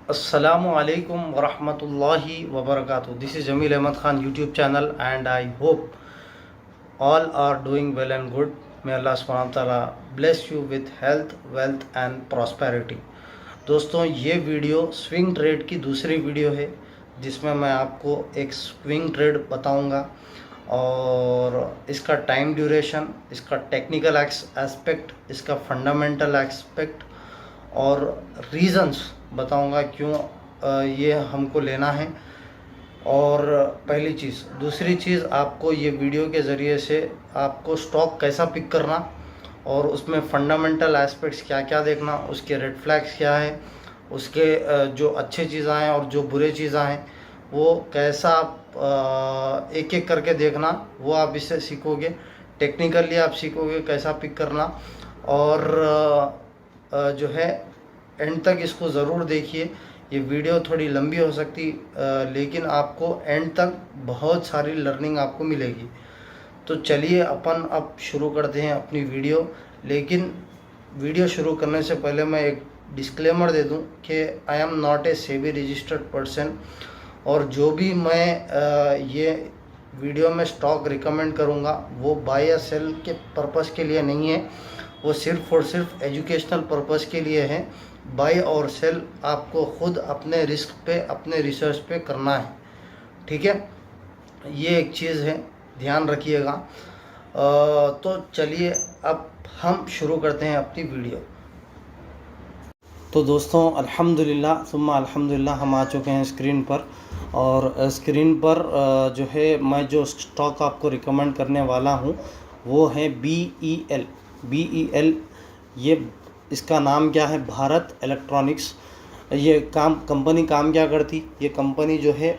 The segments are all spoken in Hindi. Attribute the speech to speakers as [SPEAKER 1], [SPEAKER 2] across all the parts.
[SPEAKER 1] Assalamu alaikum wa rahmatullahi wa barakatuh. This is Jamil Ahmad Khan YouTube channel and I hope all are doing well and good. May Allah subhanahu wa ta'ala bless you with health, wealth and prosperity. दोस्तों ये वीडियो स्विंग ट्रेड की दूसरी वीडियो है जिसमें मैं आपको एक स्विंग ट्रेड बताऊंगा और इसका टाइम ड्यूरेशन, इसका टेक्निकल एस्पेक्ट, इसका फंडामेंटल एस्पेक्ट और रीज़न्स बताऊंगा क्यों ये हमको लेना है। और पहली चीज़, दूसरी चीज़, आपको ये वीडियो के ज़रिए से आपको स्टॉक कैसा पिक करना और उसमें फंडामेंटल एस्पेक्ट्स क्या क्या देखना, उसके रेड फ्लैग्स क्या है, उसके जो अच्छे चीज़ें हैं और जो बुरे चीज़ें हैं वो कैसा आप एक एक करके देखना, वो आप इससे सीखोगे। टेक्निकली आप सीखोगे कैसा पिक करना और जो है एंड तक इसको ज़रूर देखिए। ये वीडियो थोड़ी लंबी हो सकती लेकिन आपको एंड तक बहुत सारी लर्निंग आपको मिलेगी। तो चलिए अपन अब शुरू करते हैं अपनी वीडियो। लेकिन वीडियो शुरू करने से पहले मैं एक डिस्क्लेमर दे दूं कि I am not a SEBI registered person और जो भी मैं ये वीडियो में स्टॉक रिकमेंड करूंगा वो बाय या सेल के पर्पस के लिए नहीं है, वो सिर्फ और सिर्फ एजुकेशनल पर्पस के लिए है। बाय और सेल आपको खुद अपने रिस्क पे, अपने रिसर्च पे करना है, ठीक है। ये एक चीज़ है, ध्यान रखिएगा। तो चलिए अब हम शुरू करते हैं अपनी वीडियो। तो दोस्तों अल्हम्दुलिल्लाह सुम्मा अल्हम्दुलिल्लाह हम आ चुके हैं स्क्रीन पर और स्क्रीन पर जो है मैं जो स्टॉक आपको रिकमेंड करने वाला हूँ वो है BEL। ये इसका नाम क्या है? भारत इलेक्ट्रॉनिक्स। ये कंपनी काम क्या करती? ये कंपनी जो है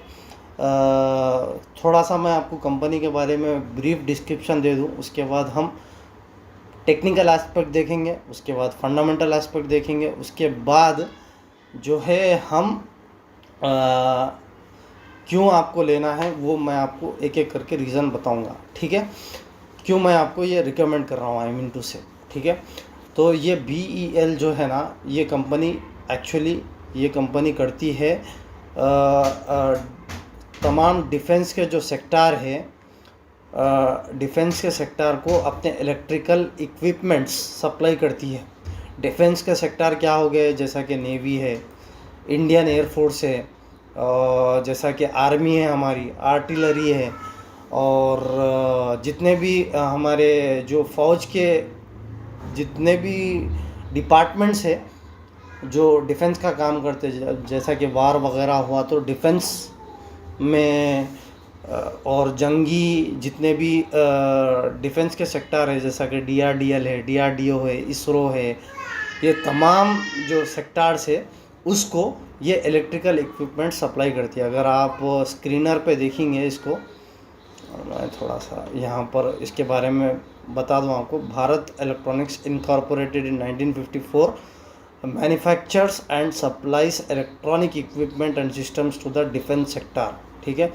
[SPEAKER 1] थोड़ा सा मैं आपको कंपनी के बारे में ब्रीफ डिस्क्रिप्शन दे दूं, उसके बाद हम टेक्निकल एस्पेक्ट देखेंगे, उसके बाद फंडामेंटल एस्पेक्ट देखेंगे, उसके बाद जो है हम क्यों आपको लेना है वो मैं आपको एक एक करके रीज़न बताऊंगा, ठीक है। क्यों मैं आपको ये रिकमेंड कर रहा हूँ, आई मीन टू से, ठीक है। तो ये BEL जो है ना, ये कंपनी एक्चुअली ये कंपनी करती है तमाम डिफेंस के जो सेक्टर है, डिफेंस के सेक्टर को अपने इलेक्ट्रिकल इक्विपमेंट्स सप्लाई करती है। डिफेंस के सेक्टर क्या हो गए? जैसा कि नेवी है, इंडियन एयरफोर्स है, जैसा कि आर्मी है, हमारी आर्टिलरी है और जितने भी हमारे जो फ़ौज के जितने भी डिपार्टमेंट्स है जो डिफेंस का काम करते हैं, जैसा कि वार वगैरह हुआ तो डिफेंस में और जंगी जितने भी डिफेंस के सेक्टर है, जैसा कि DRDL है, DRDO है, इसरो है, ये तमाम जो सेक्टर्स है उसको ये इलेक्ट्रिकल इक्विपमेंट सप्लाई करती है। अगर आप स्क्रीनर पे देखेंगे इसको, मैं थोड़ा सा यहाँ पर इसके बारे में बता दूँ आपको। Bharat electronics incorporated in 1954 manufactures and supplies electronic equipment and systems to the defence sector, ठीक है।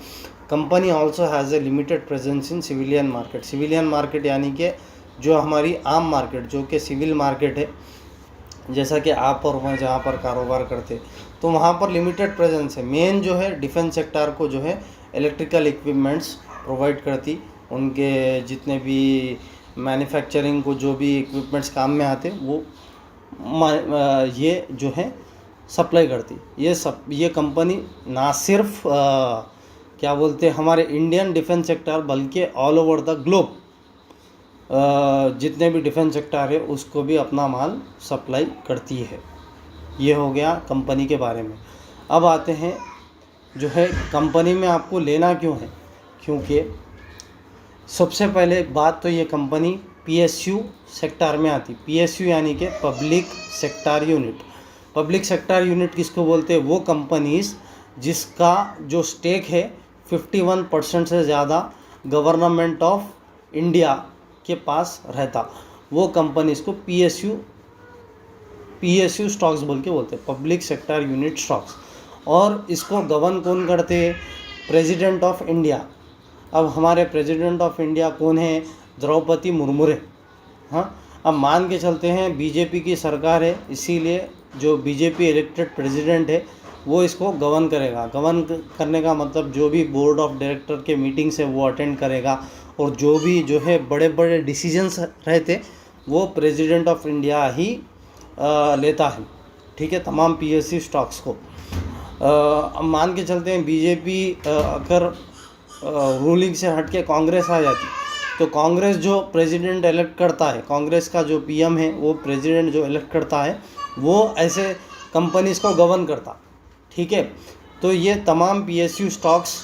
[SPEAKER 1] Company also has a limited presence in civilian market. Civilian market यानी कि जो हमारी आम मार्केट, जो कि सिविल मार्केट है, जैसा कि आप और मैं जहाँ पर कारोबार करते तो वहाँ पर लिमिटेड प्रेजेंस है। मेन जो है डिफेंस सेक्टर को जो है इलेक्ट्रिकल इक्विपमेंट्स प्रोवाइड करती, उनके जितने भी मैन्युफैक्चरिंग को जो भी इक्विपमेंट्स काम में आते वो ये जो है सप्लाई करती। ये कंपनी ना सिर्फ क्या बोलते हैं हमारे इंडियन डिफेंस सेक्टर बल्कि ऑल ओवर द ग्लोब जितने भी डिफेंस सेक्टर है उसको भी अपना माल सप्लाई करती है। ये हो गया कंपनी के बारे में। अब आते हैं जो है कंपनी में आपको लेना क्यों है, क्योंकि सबसे पहले बात तो ये कंपनी PSU सेक्टर में आती। PSU यानी कि public sector unit. Public sector unit किसको बोलते हैं? वो कंपनीज जिसका जो स्टेक है 51% से ज़्यादा गवर्नमेंट ऑफ इंडिया के पास रहता, वो कंपनीज को PSU स्टॉक्स बोल के बोलते हैं, पब्लिक सेक्टर यूनिट स्टॉक्स। और इसको गवर्न कौन करते हैं? President of India. अब हमारे प्रेसिडेंट ऑफ इंडिया कौन है? द्रौपदी मुर्मू है। हाँ, अब मान के चलते हैं BJP की सरकार है, इसीलिए जो BJP इलेक्टेड प्रेसिडेंट है वो इसको गवर्न करेगा। गवर्न करने का मतलब जो भी बोर्ड ऑफ डायरेक्टर के मीटिंग्स है वो अटेंड करेगा, और जो भी जो है बड़े बड़े डिसीजंस रहते वो प्रेसिडेंट ऑफ इंडिया ही लेता है, ठीक है, तमाम पीएसयू स्टॉक्स को। अब मान के चलते हैं बीजेपी अगर रूलिंग से हट के कांग्रेस आ जाती, तो कांग्रेस जो प्रेसिडेंट इलेक्ट करता है, कांग्रेस का जो पीएम है वो प्रेसिडेंट जो इलेक्ट करता है वो ऐसे कंपनीज़ को गवर्न करता, ठीक है। तो ये तमाम पीएसयू स्टॉक्स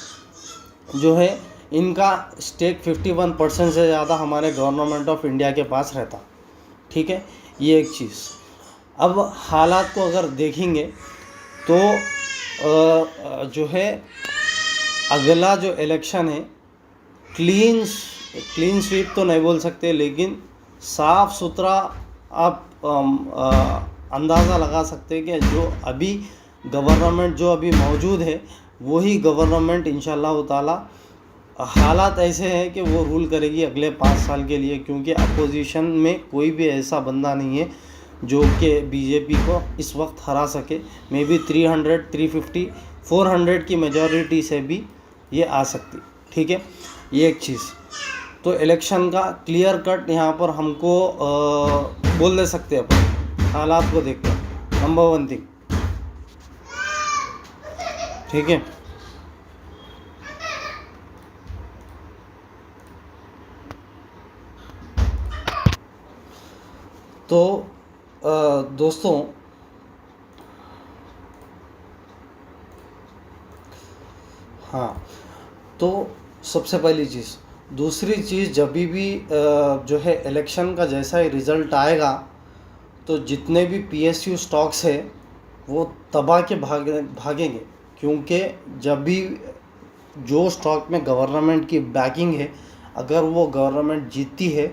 [SPEAKER 1] जो है इनका स्टेक 51% से ज़्यादा हमारे गवर्नमेंट ऑफ इंडिया के पास रहता, ठीक है। ये एक चीज़। अब हालात को अगर देखेंगे तो जो है अगला जो इलेक्शन है क्लीन स्वीप तो नहीं बोल सकते, लेकिन साफ़ सुथरा आप अंदाज़ा लगा सकते हैं कि जो अभी गवर्नमेंट जो अभी मौजूद है वही गवर्नमेंट इंशाअल्लाह ताला हालात ऐसे हैं कि वो रूल करेगी अगले 5 साल के लिए, क्योंकि अपोजिशन में कोई भी ऐसा बंदा नहीं है जो कि बीजेपी को इस वक्त हरा सके। मे बी 300, 350, 400 की मेजॉरिटी से भी ये आ सकती, ठीक है। ये एक चीज़। तो इलेक्शन का क्लियर कट यहाँ पर हमको बोल दे सकते हैं अपन हालात को देखकर, नंबर 1 थिंग, ठीक है। तो दोस्तों हाँ, तो सबसे पहली चीज़। दूसरी चीज़, जब भी जो है इलेक्शन का जैसा ही रिज़ल्ट आएगा तो जितने भी पीएसयू स्टॉक्स है वो तबाह के भागेंगे, क्योंकि जब भी जो स्टॉक में गवर्नमेंट की बैकिंग है, अगर वो गवर्नमेंट जीतती है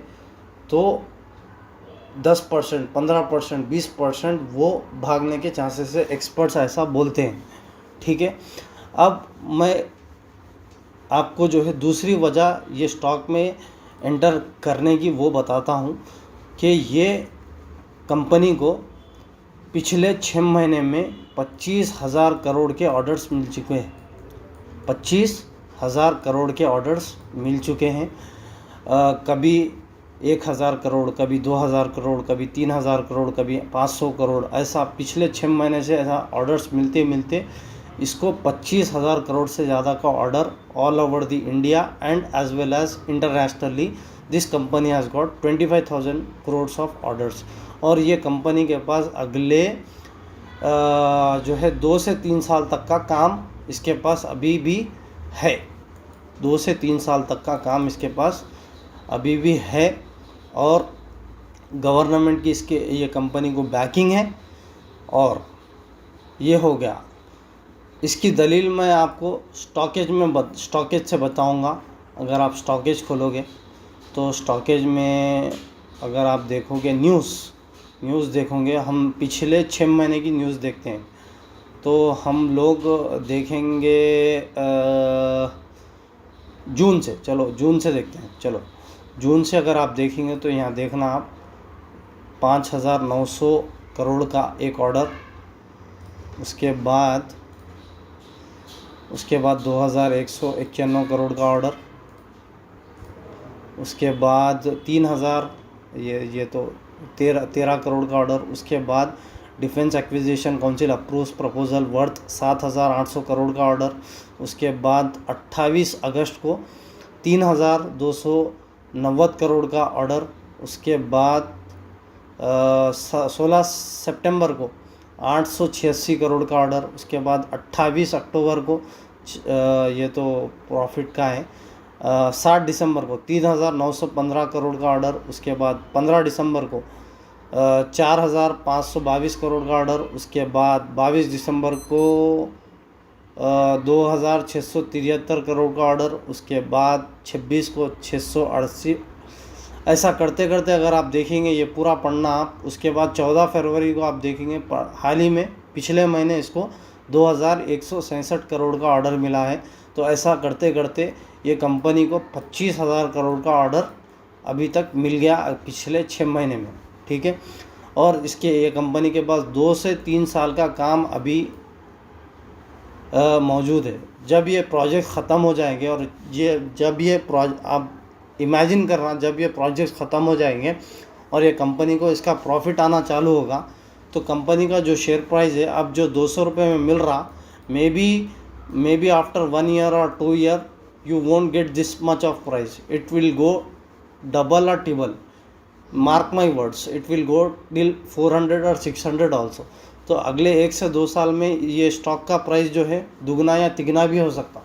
[SPEAKER 1] तो 10%, 15%, 20% वो भागने के चांसेस है, एक्सपर्ट्स ऐसा बोलते हैं, ठीक है। अब मैं आपको जो है दूसरी वजह ये स्टॉक में एंटर करने की वो बताता हूँ कि ये कंपनी को पिछले 6 महीने में 25,000 करोड़ के ऑर्डर्स मिल चुके हैं। 25,000 करोड़ के ऑर्डर्स मिल चुके हैं। कभी 1,000 करोड़, कभी 2,000 करोड़, कभी 3,000 करोड़, कभी 500 करोड़, ऐसा पिछले 6 महीने से ऐसा ऑर्डर्स मिलते मिलते इसको 25,000 करोड़ से ज़्यादा का order all over the India and as well as internationally this company has got 25,000 crore of orders. और ये कंपनी के पास अगले जो है 2 से 3 साल तक का काम इसके पास अभी भी है। 2 से 3 साल तक का काम इसके पास अभी भी है, और गवर्नमेंट की इसके ये कंपनी को बैकिंग है। और ये हो गया। इसकी दलील मैं आपको स्टॉकेज से बताऊंगा। अगर आप स्टॉकेज खोलोगे तो स्टॉकेज में अगर आप देखोगे न्यूज़ देखोगे, हम पिछले 6 महीने की न्यूज़ देखते हैं, तो हम लोग देखेंगे जून से, चलो जून से देखते हैं। चलो जून से अगर आप देखेंगे तो यहाँ देखना आप 5,900 करोड़ का एक ऑर्डर, उसके बाद 2,191 करोड़ का ऑर्डर, उसके बाद 3,000 ये तो 13 करोड़ का ऑर्डर। उसके बाद defence acquisition council approves proposal worth 7,800 crore का ऑर्डर। उसके बाद 28 अगस्त को 3,290 करोड़ का ऑर्डर। उसके बाद 16 सितंबर को 886 करोड़ का ऑर्डर। उसके बाद 28 अक्टूबर को ये तो प्रॉफिट का है, 7 दिसंबर को 3,915 करोड़ का ऑर्डर। उसके बाद 15 दिसंबर को 4,522 करोड़ का ऑर्डर। उसके बाद 22 दिसंबर को 2,673 करोड़ का ऑर्डर। उसके बाद 26 को 680। ऐसा करते करते अगर आप देखेंगे ये पूरा पढ़ना आप। उसके बाद 14 फरवरी को आप देखेंगे हाल ही में पिछले महीने इसको 2,167 करोड़ का ऑर्डर मिला है। तो ऐसा करते करते ये कंपनी को 25,000 करोड़ का ऑर्डर अभी तक मिल गया पिछले 6 महीने में, ठीक है। और इसके ये कंपनी के पास 2 से 3 साल का काम अभी मौजूद है। जब ये प्रोजेक्ट ख़त्म हो जाएंगे और ये जब ये आप इमेजिन करना, जब ये प्रोजेक्ट ख़त्म हो जाएंगे और ये कंपनी को इसका प्रॉफिट आना चालू होगा, तो कंपनी का जो शेयर प्राइस है अब जो 200 रुपये में मिल रहा, मे बी आफ्टर 1 ईयर और 2 year you won't get this much of price. It will go double or triple. Mark my words, it will go till 400 or 600 also. तो अगले 1 से 2 साल में ये स्टॉक का प्राइस जो है दुगना या तिगना भी हो सकता।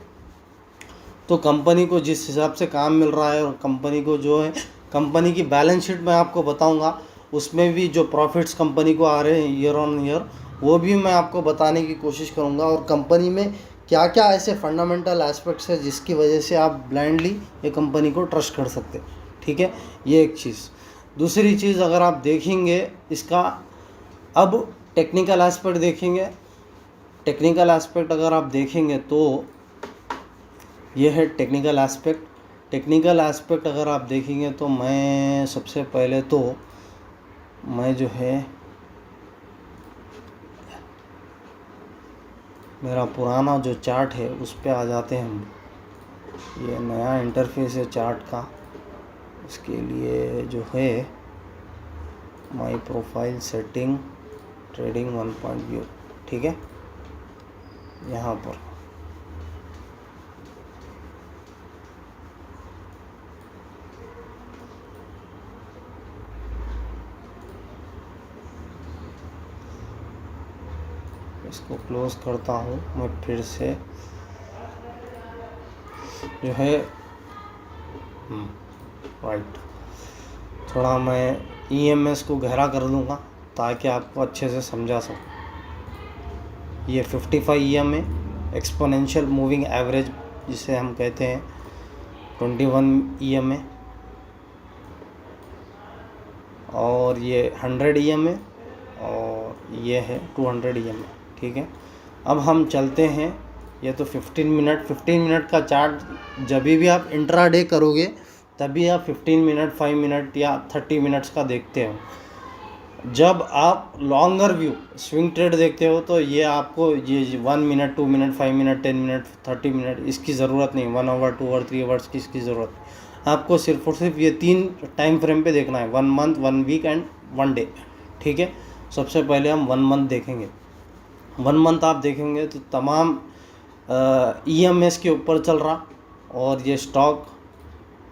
[SPEAKER 1] तो कंपनी को जिस हिसाब से काम मिल रहा है और कंपनी को जो है, कंपनी की बैलेंस शीट मैं आपको बताऊंगा, उसमें भी जो प्रॉफिट्स कंपनी को आ रहे हैं ईयर ऑन ईयर, वो भी मैं आपको बताने की कोशिश करूंगा। और कंपनी में क्या क्या ऐसे फंडामेंटल एस्पेक्ट्स है जिसकी वजह से आप ब्लाइंडली ये कंपनी को ट्रस्ट कर सकते, ठीक है। ये एक चीज़। दूसरी चीज़, अगर आप देखेंगे इसका, अब टेक्निकल एस्पेक्ट देखेंगे। टेक्निकल एस्पेक्ट अगर आप देखेंगे तो ये है टेक्निकल एस्पेक्ट। टेक्निकल एस्पेक्ट अगर आप देखेंगे तो मैं सबसे पहले तो मैं जो है मेरा पुराना जो चार्ट है उस पर आ जाते हैं हम। ये नया इंटरफेस है चार्ट का, उसके लिए जो है my profile setting trading 1 point view, ठीक है। यहाँ पर इसको क्लोज करता हूँ मैं फिर से, जो है राइट। थोड़ा मैं EMS को गहरा कर दूँगा ताकि आपको अच्छे से समझा सकूँ। ये 55 EMA एक्सपोनेंशियल मूविंग एवरेज जिसे हम कहते हैं, 21 EMA, और ये 100 EMA, और ये है 200 EMA, ठीक है। अब हम चलते हैं, ये तो 15 मिनट का चार्ट जब भी आप इंट्राडे करोगे तभी आप 15 मिनट 5 मिनट या 30 मिनट्स का देखते हो। जब आप लॉन्गर व्यू स्विंग ट्रेड देखते हो तो ये आपको ये 1 minute 2 minute 5 minute 10 minute 30 minute इसकी ज़रूरत नहीं, 1 आवर 2 आवर 3 आवर्स की इसकी ज़रूरत नहीं। आपको सिर्फ और सिर्फ ये 3 टाइम फ्रेम पे देखना है, 1 मंथ 1 वीक एंड 1 डे, ठीक है। सबसे पहले हम 1 मंथ देखेंगे। 1 मंथ आप देखेंगे तो तमाम EMS के ऊपर चल रहा और ये स्टॉक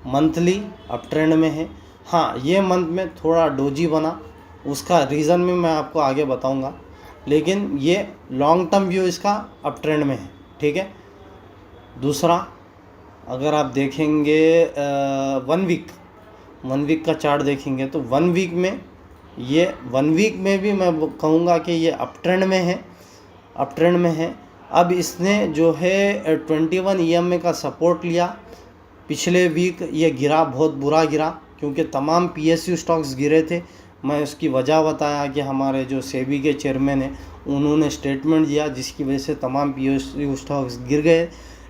[SPEAKER 1] मंथली अप ट्रेंड में है। हाँ, ये मंथ में थोड़ा डोजी बना, उसका रीज़न में मैं आपको आगे बताऊंगा, लेकिन ये लॉन्ग टर्म व्यू इसका अप ट्रेंड में है, ठीक है। दूसरा, अगर आप देखेंगे 1 वीक का चार्ट देखेंगे तो 1 वीक में ये 1 वीक में भी मैं कहूँगा कि ये अप ट्रेंड में है। अब इसने जो है 21 EMA का सपोर्ट लिया। पिछले वीक ये गिरा, बहुत बुरा गिरा, क्योंकि तमाम PSU स्टॉक्स गिरे थे। मैं उसकी वजह बताया कि हमारे जो सेबी के चेयरमैन हैं उन्होंने स्टेटमेंट दिया जिसकी वजह से तमाम PSU स्टॉक्स गिर गए,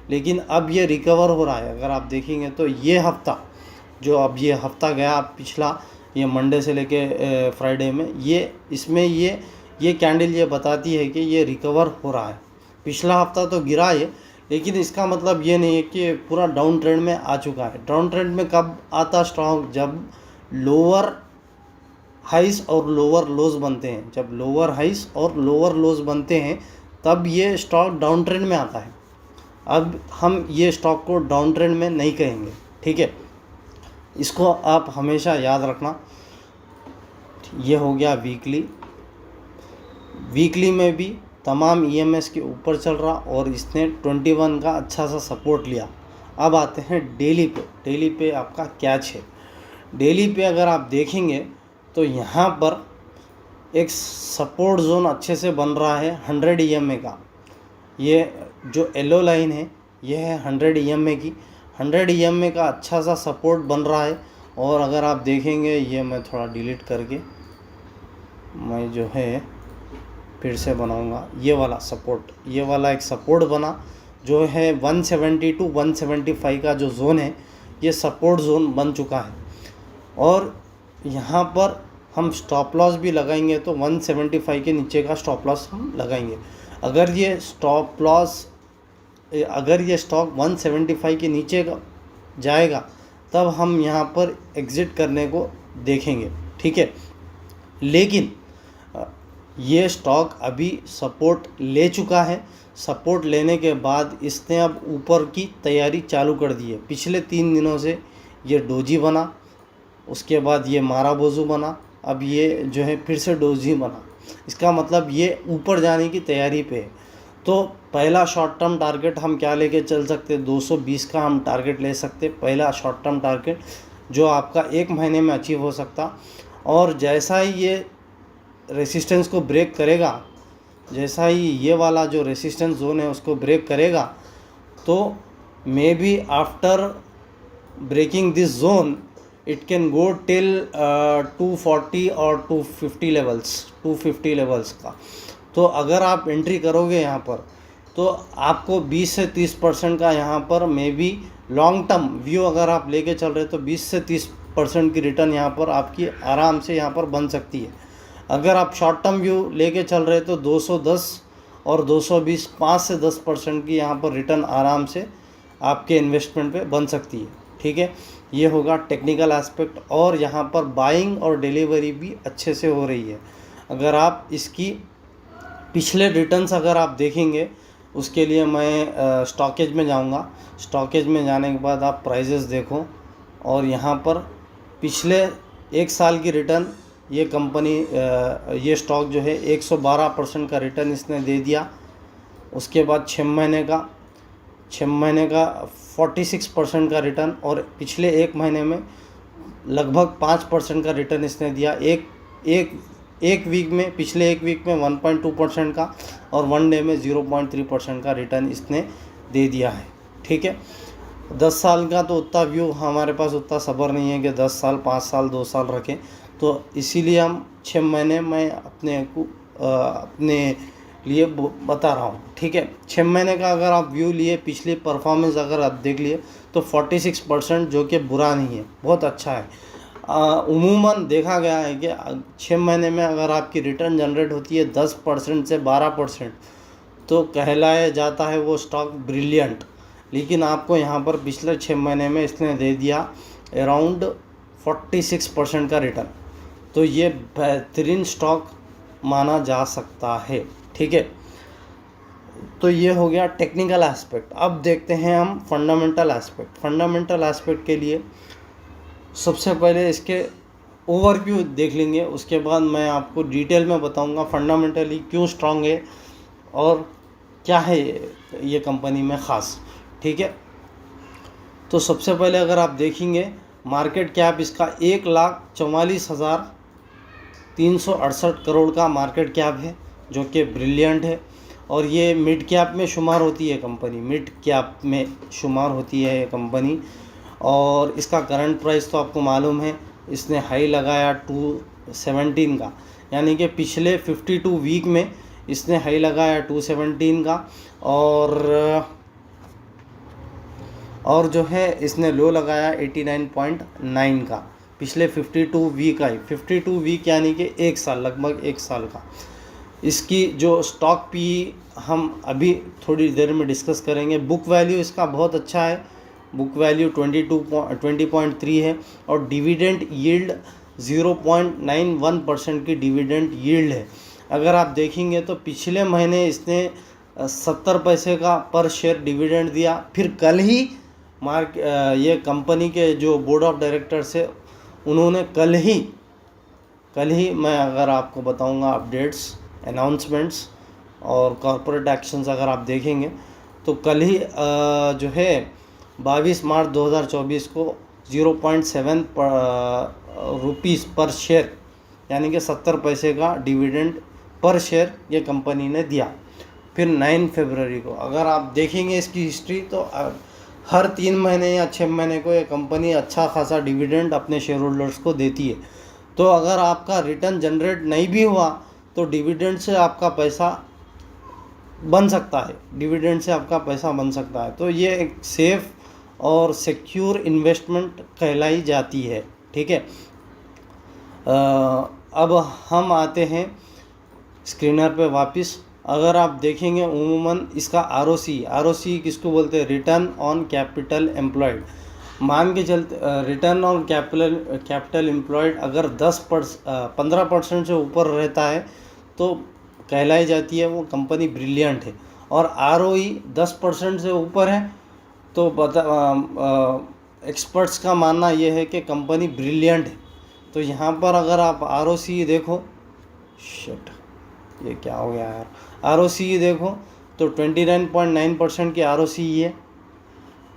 [SPEAKER 1] लेकिन अब ये रिकवर हो रहा है। अगर आप देखेंगे तो ये हफ्ता जो अब ये हफ्ता गया पिछला, ये मंडे से लेके फ्राइडे में, ये इसमें ये कैंडल ये बताती है कि ये रिकवर हो रहा है। पिछला हफ्ता तो गिरा है, लेकिन इसका मतलब ये नहीं है कि पूरा डाउन ट्रेंड में आ चुका है। डाउन ट्रेंड में कब आता स्टॉक? जब लोअर हाइस और लोअर लोज बनते हैं। जब लोअर हाइस और लोअर लोज बनते हैं तब ये स्टॉक डाउन ट्रेंड में आता है। अब हम ये स्टॉक को डाउन ट्रेंड में नहीं कहेंगे, ठीक है। इसको आप हमेशा याद रखना। ये हो गया वीकली में भी तमाम EMS के ऊपर चल रहा और इसने 21 का अच्छा सा सपोर्ट लिया। अब आते हैं डेली पे आपका क्या है। डेली पे अगर आप देखेंगे तो यहाँ पर एक सपोर्ट जोन अच्छे से बन रहा है 100 EMA का। ये जो येलो लाइन है ये है 100 EMA की। 100 EMA का अच्छा सा सपोर्ट बन रहा है। और अगर आप देखेंगे, ये मैं थोड़ा डिलीट करके मैं जो है फिर से बनाऊंगा, ये वाला एक सपोर्ट बना जो है 170 टू 175 का जो जोन है, ये सपोर्ट जोन बन चुका है। और यहाँ पर हम स्टॉप लॉस भी लगाएंगे तो 175 के नीचे का स्टॉप लॉस हम लगाएंगे। अगर ये स्टॉप लॉस अगर ये स्टॉक 175 के नीचे जाएगा तब हम यहाँ पर एग्ज़िट करने को देखेंगे, ठीक है। लेकिन ये स्टॉक अभी सपोर्ट ले चुका है। सपोर्ट लेने के बाद इसने अब ऊपर की तैयारी चालू कर दी है। पिछले 3 दिनों से ये डोजी बना, उसके बाद ये माराबोजू बना, अब ये जो है फिर से डोजी बना। इसका मतलब ये ऊपर जाने की तैयारी पे है। तो पहला शॉर्ट टर्म टारगेट हम क्या लेके चल सकते, 220 का हम टारगेट ले सकते, पहला शॉर्ट टर्म टारगेट जो आपका 1 महीने में अचीव हो सकता। और जैसा ही ये रेसिस्टेंस को ब्रेक करेगा, जैसा ही ये वाला जो रेसिस्टेंस जोन है उसको ब्रेक करेगा, तो maybe after breaking this zone it can go till 240 और 250 लेवल्स का। तो अगर आप एंट्री करोगे यहाँ पर तो आपको 20 से 30% का यहाँ पर may be long term view अगर आप लेके चल रहे तो 20 से 30% की रिटर्न यहाँ पर आपकी आराम से यहाँ पर बन सकती है। अगर आप शॉर्ट टर्म व्यू लेके चल रहे तो 210 और 220 5 से 10% की यहाँ पर रिटर्न आराम से आपके इन्वेस्टमेंट पे बन सकती है, ठीक है। ये होगा टेक्निकल एस्पेक्ट। और यहाँ पर बाइंग और डिलीवरी भी अच्छे से हो रही है। अगर आप इसकी पिछले रिटर्न्स अगर आप देखेंगे, उसके लिए मैं स्टॉकेज में जाऊंगा। स्टॉकेज में जाने के बाद आप प्राइजेस देखो और यहाँ पर पिछले 1 साल की रिटर्न ये कंपनी ये स्टॉक जो है 112% का रिटर्न इसने दे दिया। उसके बाद 6 महीने का 46% का रिटर्न और पिछले 1 महीने में लगभग 5% का रिटर्न इसने दिया। एक वीक में, पिछले 1 वीक में 1.2% का और 1 डे में 0.3% का रिटर्न इसने दे दिया है, ठीक है। 10 साल का तो उतना व्यू हमारे पास उतना सब्र नहीं है कि 10 साल 5 साल 2 साल रखें, तो इसीलिए हम 6 महीने में अपने लिए बता रहा हूँ, ठीक है। 6 महीने का अगर आप व्यू लिए, पिछली परफॉर्मेंस अगर आप देख लिए तो 46%, जो कि बुरा नहीं है, बहुत अच्छा है। उमूमन देखा गया है कि 6 महीने में अगर आपकी रिटर्न जनरेट होती है 10% से 12%, तो कहलाया जाता है वो स्टॉक ब्रिलियंट। लेकिन आपको यहाँ पर पिछले 6 महीने में इसने दे दिया अराउंड 46% का रिटर्न, तो ये बेहतरीन स्टॉक माना जा सकता है, ठीक है। तो ये हो गया टेक्निकल एस्पेक्ट। अब देखते हैं हम फंडामेंटल एस्पेक्ट। फंडामेंटल एस्पेक्ट के लिए सबसे पहले इसके ओवरव्यू देख लेंगे, उसके बाद मैं आपको डिटेल में बताऊंगा फंडामेंटली क्यों स्ट्रांग है और क्या है ये कंपनी में ख़ास, ठीक है। तो सबसे पहले अगर आप देखेंगे मार्केट कैप इसका 1,44,368 करोड़ का मार्केट कैप है, जो कि ब्रिलियंट है। और ये मिड कैप में शुमार होती है कंपनी, मिड कैप में शुमार होती है ये कंपनी। और इसका करंट प्राइस तो आपको मालूम है, इसने हाई लगाया 217 का, यानी कि पिछले 52 वीक में इसने हाई लगाया 217 का। और जो है इसने लो लगाया 89.9 का। पिछले 52 वीक आई, 52 वीक यानी कि 1 साल, लगभग 1 साल का। इसकी जो स्टॉक पी हम अभी थोड़ी देर में डिस्कस करेंगे। बुक वैल्यू इसका बहुत अच्छा है, बुक वैल्यू 20.3 है। और डिविडेंड यील्ड 0.91% की डिविडेंड यील्ड है। अगर आप देखेंगे तो पिछले महीने इसने 70 पैसे का पर शेयर डिविडेंड दिया। फिर कल ही ये कंपनी के जो बोर्ड ऑफ डायरेक्टर्स है, उन्होंने कल ही मैं अगर आपको बताऊंगा अपडेट्स, अनाउंसमेंट्स और कॉर्पोरेट एक्शंस अगर आप देखेंगे तो कल ही जो है 22 मार्च 2024 को 0.7 रुपीज़ पर शेयर, यानी कि 70 पैसे का डिविडेंड पर शेयर ये कंपनी ने दिया। फिर 9 फरवरी को अगर आप देखेंगे इसकी हिस्ट्री, तो हर 3 महीने या 6 महीने को ये कंपनी अच्छा खासा डिविडेंड अपने शेयर होल्डर्स को देती है। तो अगर आपका रिटर्न जनरेट नहीं भी हुआ तो डिविडेंड से आपका पैसा बन सकता है, डिविडेंड से आपका पैसा बन सकता है। तो ये एक सेफ़ और सिक्योर इन्वेस्टमेंट कहलाई जाती है, ठीक है। अब हम आते हैं स्क्रीनर पे वापस। अगर आप देखेंगे उमूमन इसका आरओसी किसको बोलते हैं, रिटर्न ऑन कैपिटल एम्प्लॉयड। मान के चलते रिटर्न ऑन कैपिटल एम्प्लॉयड अगर 15% से ऊपर रहता है तो कहलाई जाती है वो कंपनी ब्रिलियंट है, और आरओई 10% से ऊपर है तो एक्सपर्ट्स का मानना यह है कि कंपनी ब्रिलियंट है। तो यहाँ पर अगर आप आरओसी देखो, शिट ये क्या हो गया यार, आरओसी देखो तो 29.9% की आरओसी है,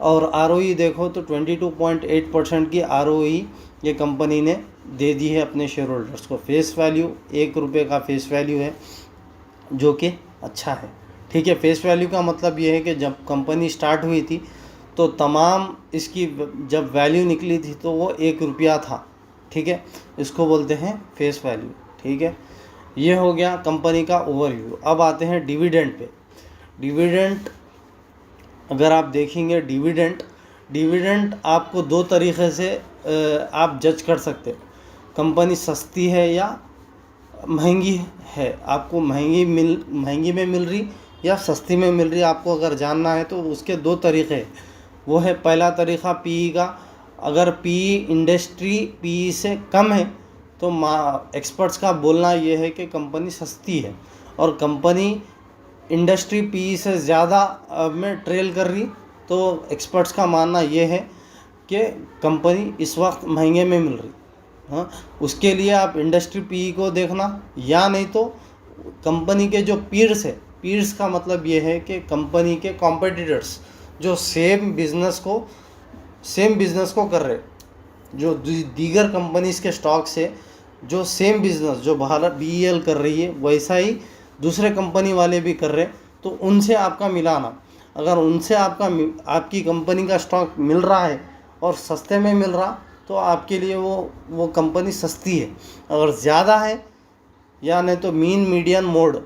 [SPEAKER 1] और आरओई देखो तो 22.8% की आरओई ये कंपनी ने दे दी है अपने शेयर होल्डर्स को। फेस वैल्यू ₹1 का फेस वैल्यू है, जो कि अच्छा है। ठीक है, फेस वैल्यू का मतलब ये है कि जब कंपनी स्टार्ट हुई थी तो तमाम इसकी जब वैल्यू निकली थी तो वो ₹1 था। ठीक है, इसको बोलते हैं फेस वैल्यू। ठीक है, ये हो गया कंपनी का ओवरव्यू। अब आते हैं डिविडेंड पे। डिविडेंड अगर आप देखेंगे, डिविडेंड आपको दो तरीक़े से आप जज कर सकते हो, कंपनी सस्ती है या महंगी है। आपको महंगी में मिल रही या सस्ती में मिल रही, आपको अगर जानना है तो उसके दो तरीक़े हैं। वो है पहला तरीक़ा पीई का। अगर पीई इंडस्ट्री पीई से कम है तो एक्सपर्ट्स का बोलना ये है कि कंपनी सस्ती है, और कंपनी इंडस्ट्री पीई से ज़्यादा में ट्रेल कर रही तो एक्सपर्ट्स का मानना ये है कि कंपनी इस वक्त महंगे में मिल रही। हाँ, उसके लिए आप इंडस्ट्री पीई को देखना, या नहीं तो कंपनी के जो पीयर्स है, पीयर्स का मतलब ये है कि कंपनी के कॉम्पिटिटर्स जो सेम बिज़नेस को कर रहे, जो दीगर कंपनीज़ के स्टॉक से जो सेम बिज़नेस जो भारत BEL कर रही है वैसा ही दूसरे कंपनी वाले भी कर रहे, तो उनसे आपका मिलाना। अगर उनसे आपकी कंपनी का स्टॉक मिल रहा है और सस्ते में मिल रहा तो आपके लिए वो कंपनी सस्ती है। अगर ज़्यादा है या नहीं तो मीडियन मोड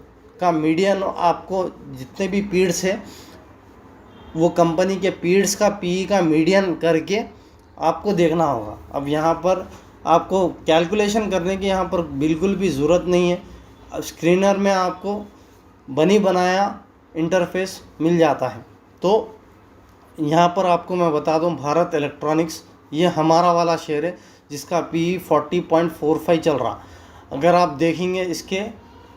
[SPEAKER 1] का मीडियन, आपको जितने भी पीरियड्स है वो कंपनी के पीरियड्स का पीई का मीडियन करके आपको देखना होगा। अब यहाँ पर आपको कैलकुलेशन करने की यहाँ पर बिल्कुल भी ज़रूरत नहीं है। स्क्रीनर में आपको बनी बनाया इंटरफेस मिल जाता है। तो यहाँ पर आपको मैं बता दूँ, भारत इलेक्ट्रॉनिक्स ये हमारा वाला शेयर है जिसका पीई 40.45 चल रहा। अगर आप देखेंगे इसके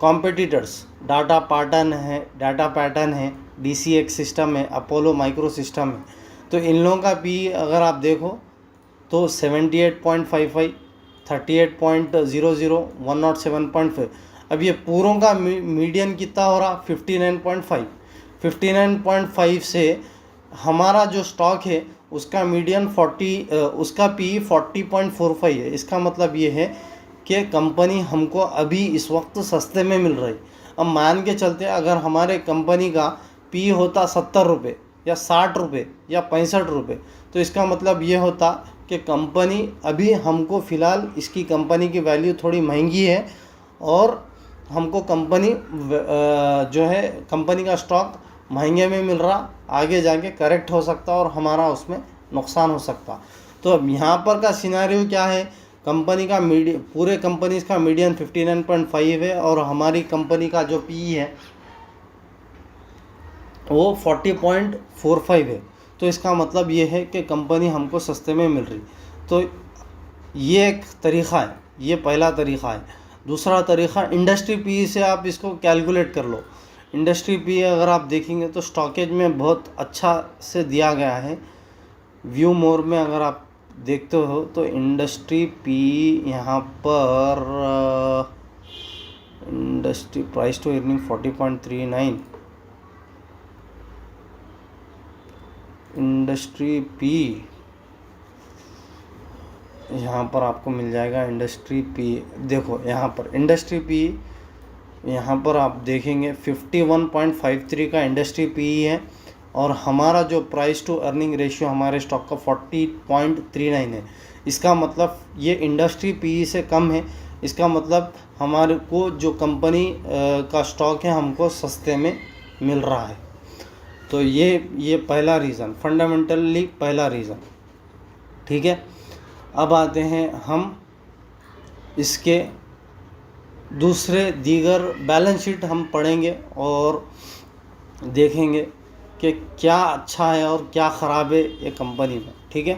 [SPEAKER 1] कॉम्पिटिटर्स डाटा पैटर्न है, DCX सिस्टम है, अपोलो माइक्रो सिस्टम है, तो इन लोगों का पीई अगर आप देखो तो 78.55, 38.00, 107.5। अब ये पूरों का मीडियन कितना हो रहा, 59.5। 59.5 से हमारा जो स्टॉक है उसका मीडियन उसका पी 40.45 है। इसका मतलब ये है कि कंपनी हमको अभी इस वक्त सस्ते में मिल रही। अब मान के चलते अगर हमारे कंपनी का पी होता ₹70 या ₹60 या ₹65, तो इसका मतलब ये होता कि कंपनी अभी हमको फ़िलहाल इसकी कंपनी की वैल्यू थोड़ी महंगी है, और हमको कंपनी जो है कंपनी का स्टॉक महंगे में मिल रहा, आगे जाके करेक्ट हो सकता और हमारा उसमें नुकसान हो सकता। तो अब यहाँ पर का सिनेरियो क्या है, कंपनी का पूरे कंपनीज का मीडियन 59.5 है और हमारी कंपनी का जो पी है वो 40.45 है। तो इसका मतलब ये है कि कंपनी हमको सस्ते में मिल रही। तो ये एक तरीक़ा है, ये पहला तरीक़ा है। दूसरा तरीक़ा इंडस्ट्री पी से आप इसको कैलकुलेट कर लो। इंडस्ट्री पी अगर आप देखेंगे तो स्टॉकेज में बहुत अच्छा से दिया गया है। व्यू मोर में अगर आप देखते हो तो इंडस्ट्री पी यहाँ पर industry price to earning 40.39, industry P यहाँ पर आपको मिल जाएगा। इंडस्ट्री पी देखो, यहाँ पर इंडस्ट्री पी यहाँ पर आप देखेंगे 51.53 का इंडस्ट्री पी है, और हमारा जो प्राइस टू अर्निंग रेशियो हमारे स्टॉक का 40.39 है। इसका मतलब ये इंडस्ट्री पी से कम है। इसका मतलब हमारे को जो कंपनी का स्टॉक है हमको सस्ते में मिल रहा है। तो ये पहला रीज़न, फंडामेंटली पहला रीज़न। ठीक है, अब आते हैं हम इसके दूसरे दीगर बैलेंस शीट हम पढ़ेंगे और देखेंगे कि क्या अच्छा है और क्या ख़राब है ये कंपनी में, ठीक है।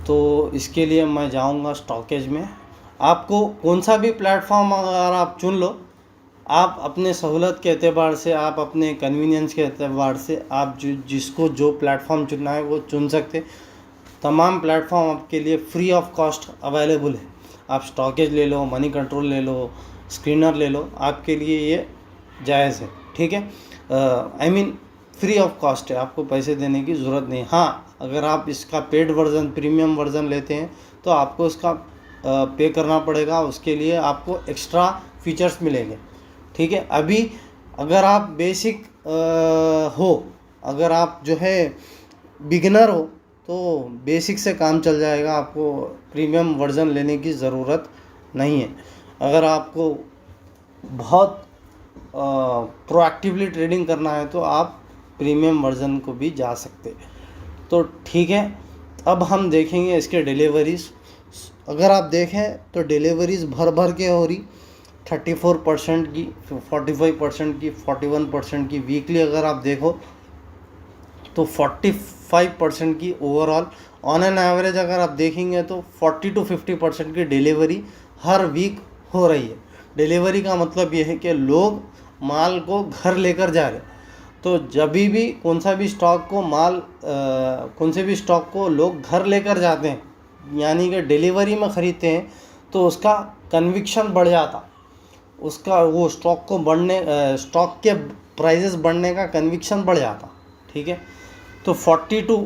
[SPEAKER 1] तो इसके लिए मैं जाऊंगा स्टॉकेज में। आपको कौन सा भी प्लेटफॉर्म अगर आप चुन लो, आप अपने सहूलत के एतबार से, आप अपने कन्वीनियंस के एतबार से, आप जिसको जो प्लेटफॉर्म चुनना है वो चुन सकते। तमाम प्लेटफॉर्म आपके लिए फ्री ऑफ कॉस्ट अवेलेबल है। आप स्टॉकेज ले लो, मनी कंट्रोल ले लो, स्क्रीनर ले लो, आपके लिए ये जायज़ है, ठीक है। I mean free of cost है, आपको पैसे देने की ज़रूरत नहीं। हाँ, अगर आप इसका पेड वर्ज़न, प्रीमियम वर्ज़न लेते हैं तो आपको इसका पे करना पड़ेगा, उसके लिए आपको एक्स्ट्रा फीचर्स मिलेंगे, ठीक है। अभी अगर आप बेसिक हो, अगर आप जो है बिगिनर हो, तो बेसिक से काम चल जाएगा, आपको प्रीमियम वर्ज़न लेने की ज़रूरत नहीं है। अगर आपको बहुत प्रोएक्टिवली ट्रेडिंग करना है तो आप प्रीमियम वर्ज़न को भी जा सकते। तो ठीक है, अब हम देखेंगे इसके डिलीवरीज़। अगर आप देखें तो डिलीवरीज़ भर भर के हो रही, 34% की, 45% की, 41% की। वीकली अगर आप देखो तो 45% की ओवरऑल। ऑन एन एवरेज अगर आप देखेंगे तो 40 to 50% की डिलीवरी हर वीक हो रही है। डिलीवरी का मतलब ये है कि लोग माल को घर लेकर जा रहे हैं। तो जब भी कौन सा भी स्टॉक को कौन से भी स्टॉक को लोग घर लेकर जाते हैं, यानी कि डिलीवरी में ख़रीदते हैं, तो उसका कन्विक्शन बढ़ जाता, उसका वो स्टॉक स्टॉक के प्राइजेस बढ़ने का कन्विक्शन बढ़ जाता, ठीक है। तो 40 to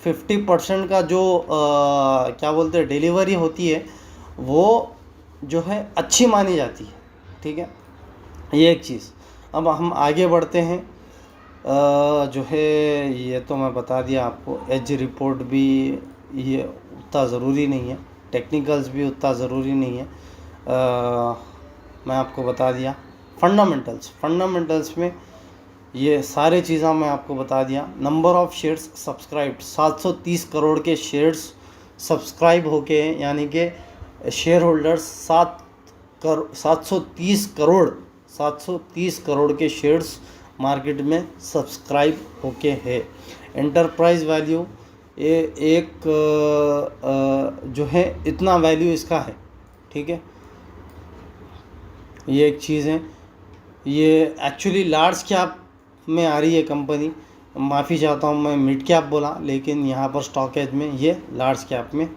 [SPEAKER 1] 50% का जो क्या बोलते हैं डिलीवरी होती है, वो जो है अच्छी मानी जाती है, ठीक है। ये एक चीज़। अब हम आगे बढ़ते हैं। जो है ये तो मैं बता दिया आपको, एज रिपोर्ट भी ये उतना ज़रूरी नहीं है, टेक्निकल्स भी उतना ज़रूरी नहीं है। मैं आपको बता दिया फंडामेंटल्स में ये सारे चीज़ें मैं आपको बता दिया। Number of shares subscribed, 730 crore के शेयर्स सब्सक्राइब होके, यानी कि शेयर होल्डर्स 730 करोड़ के शेयर्स मार्केट में सब्सक्राइब होके है। एंटरप्राइज वैल्यू एक जो है इतना वैल्यू इसका है, ठीक है। ये एक चीज़ है। ये एक्चुअली लार्ज कैप में आ रही है कंपनी, माफ़ी चाहता हूँ मैं मिड कैप बोला, लेकिन यहाँ पर स्टॉकेज में ये लार्ज कैप में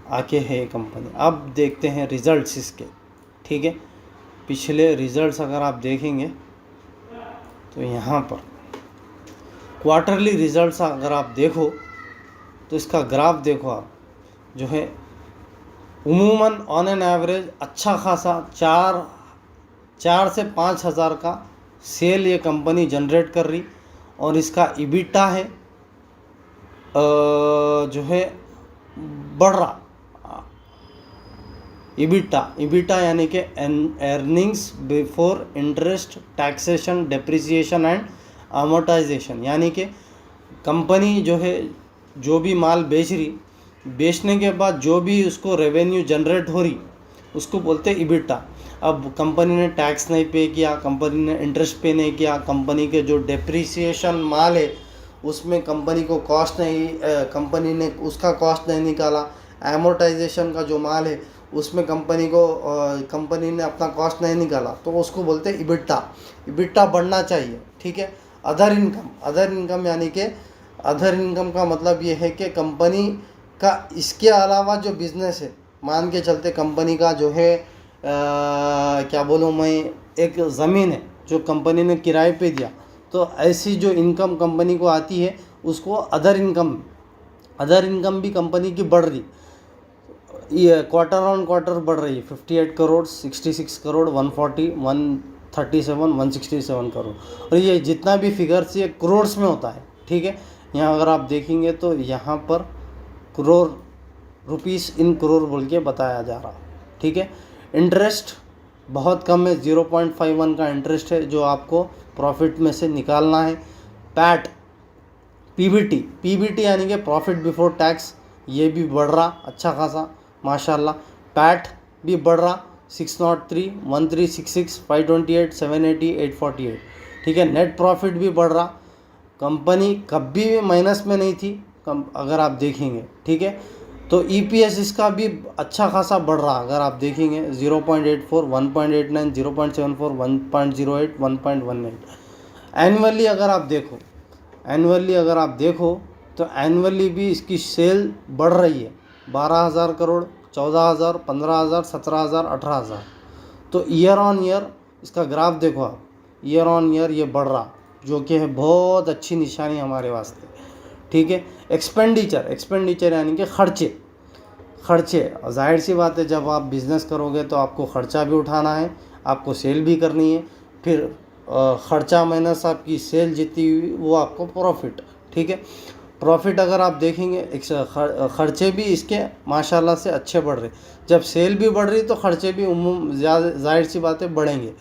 [SPEAKER 1] आके है ये कंपनी। अब देखते हैं रिज़ल्ट्स इसके, ठीक है। पिछले रिज़ल्ट्स अगर आप देखेंगे तो यहाँ पर क्वार्टरली रिज़ल्ट्स अगर आप देखो तो इसका ग्राफ देखो आप, जो है उमूमन ऑन एन एवरेज अच्छा खासा 4 से 5 हज़ार का सेल ये कंपनी जनरेट कर रही, और इसका ईबिटा है जो है बढ़ रहा। ईबिटा यानी कि earnings before interest, taxation, depreciation and amortisation, यानी कि कंपनी जो है जो भी माल बेच रही, बेचने के बाद जो भी उसको रेवेन्यू जनरेट हो रही, उसको बोलते हैं ईबिटा। अब कंपनी ने टैक्स नहीं पे किया, कंपनी ने इंटरेस्ट पे नहीं किया, कंपनी के जो डेप्रिसिएशन माल है उसमें कंपनी को कॉस्ट नहीं, कंपनी ने उसका कॉस्ट नहीं निकाला, एमोर्टाइजेशन का जो माल है उसमें कंपनी ने अपना कॉस्ट नहीं निकाला, तो उसको बोलते हैं ईबिटा बढ़ना चाहिए, ठीक है। अदर इनकम यानी कि अदर इनकम का मतलब ये है कि कंपनी का इसके अलावा जो बिज़नेस है, मान के चलते कंपनी का जो है क्या बोलूँ मैं, एक ज़मीन है जो कंपनी ने किराए पे दिया, तो ऐसी जो इनकम कंपनी को आती है उसको अदर इनकम भी कंपनी की बढ़ रही, ये क्वार्टर ऑन क्वार्टर बढ़ रही है। 58 करोड़, 66 करोड़, 140, 137, 167 करोड़, और ये जितना भी फिगर्स ये करोड़्स में होता है, ठीक है। यहाँ अगर आप देखेंगे तो यहाँ पर करोड़, रुपीस इन करोड़ बोल के बताया जा रहा, ठीक है। इंटरेस्ट बहुत कम है, 0.51 का इंटरेस्ट है जो आपको प्रॉफिट में से निकालना है। पैट, पीबीटी यानी कि प्रॉफिट बिफोर टैक्स, ये भी बढ़ रहा अच्छा खासा माशाल्लाह। पैट भी बढ़ रहा, 603, 1366, 528, 780, 848, ठीक है। नेट प्रॉफिट भी बढ़ रहा, कंपनी कभी भी माइनस में नहीं थी अगर आप देखेंगे, ठीक है। तो ईपीएस इसका भी अच्छा खासा बढ़ रहा, अगर आप देखेंगे 0.84, 1.89, 0.74, 1.08, 1.18। एनुअली अगर आप देखो तो एनुअली भी इसकी सेल बढ़ रही है, 12,000 करोड़, 14,000, 15,000, 17,000, 18,000। तो ईयर ऑन ईयर इसका ग्राफ देखो आप, ईयर ऑन ईयर ये बढ़ रहा, जो कि है बहुत अच्छी निशानी हमारे वास्ते, ठीक है। एक्सपेंडिचर यानी कि खर्चे, जाहिर सी बात है, जब आप बिज़नेस करोगे तो आपको ख़र्चा भी उठाना है, आपको सेल भी करनी है, फिर ख़र्चा माइनस आपकी सेल जितनी हुई वो आपको प्रॉफिट, ठीक है। प्रॉफिट अगर आप देखेंगे, ख़र्चे भी इसके माशाल्लाह से अच्छे बढ़ रहे। जब सेल भी बढ़ रही तो ख़र्चे भी ज़्यादा, जाहिर सी बात है, बढ़ेंगे।